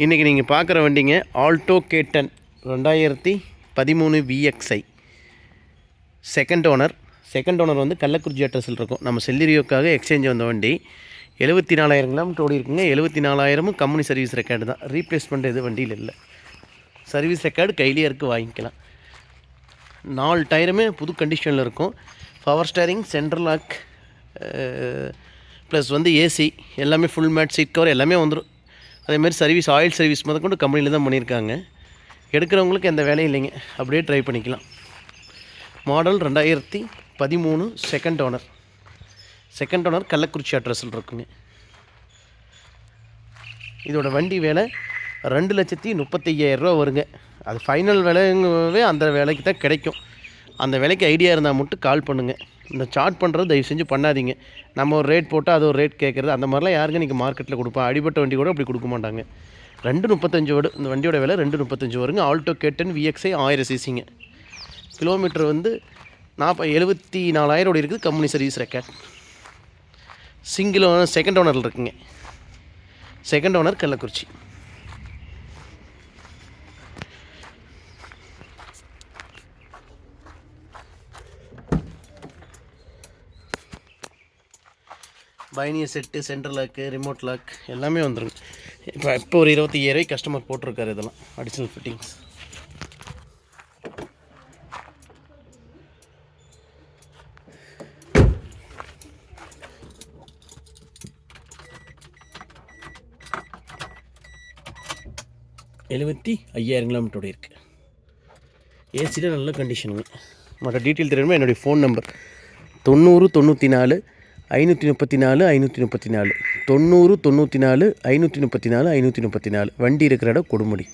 இன்றைக்கி நீங்கள் பார்க்குற வண்டிங்க Alto K10 2013 VXI second owner வந்து கள்ளக்குறிச்சி அட்ரஸில் இருக்கும். நம்ம செல்லிரியோக்காக எக்ஸ்சேஞ்ச் வந்த வண்டி 74,000 கிலோமீட்டர் ஓடி இருக்குங்க. 74,000 கம்பெனி சர்வீஸ் ரெக்கார்டு தான். ரீப்ளேஸ்மெண்ட் எது வண்டியில் இல்லை. சர்வீஸ் ரெக்கார்டு கையிலேயே இருக்குது, வாங்கிக்கலாம். 4 டயருமே புது கண்டிஷனில் இருக்கும். Power steering, central lock plus வந்து ஏசி எல்லாமே ஃபுல் மேட், சீட் கவர் எல்லாமே வந்துடும். அதேமாதிரி சர்வீஸ், ஆயில் சர்வீஸ் முதற்கொண்டு கம்பெனியில் தான் பண்ணியிருக்காங்க. எடுக்கிறவங்களுக்கு எந்த வேலையும் இல்லைங்க, அப்படியே ட்ரை பண்ணிக்கலாம். மாடல் 2013 செகண்ட் ஓனர் கள்ளக்குறிச்சி அட்ரஸில் இருக்குங்க. இதோட வண்டி வேலை 2,35,000 வருங்க. அது ஃபைனல் விலைங்கவே அந்த விலைக்கு தான் கிடைக்கும். அந்த விலைக்கு ஐடியா இருந்தால் மட்டும் கால் பண்ணுங்கள். இந்த சார்ட் பண்ணுறது தயவு செஞ்சு பண்ணாதீங்க. நம்ம ஒரு ரேட் போட்டால் அது ஒரு ரேட் கேட்குறது, அந்த மாதிரிலாம் யாருங்க நீங்கள் மார்க்கெட்டில் கொடுப்பா? அடிபட்ட வண்டி கூட அப்படி கொடுக்க மாட்டாங்க. 2,35 வரும். இந்த வண்டியோட விலை 2,35 வருங்க. Alto K10 VXI 1000 சிசிங்க. கிலோமீட்டர் வந்து 74,000 ஓடி இருக்குது. Company service record. Single owner, second ஓனரில் இருக்குங்க. Second owner Kallakurichi. Pioneer set, central lock, remote lock எல்லாமே வந்துடும். இப்போ ஒரு 25,000 கஸ்டமர் போட்டிருக்காரு. இதெல்லாம் அடிஷ்னல் ஃபிட்டிங்ஸ். கிலோமீட்டரோட இருக்குது. ஏசியில் நல்ல கண்டிஷனுங்க. மற்ற டீட்டெயில் தெரியுமா? என்னுடைய ஃபோன் நம்பர் 90 94 534 534 90 94 534 534. வண்டி இருக்கிற இடம் கொடுமுடி.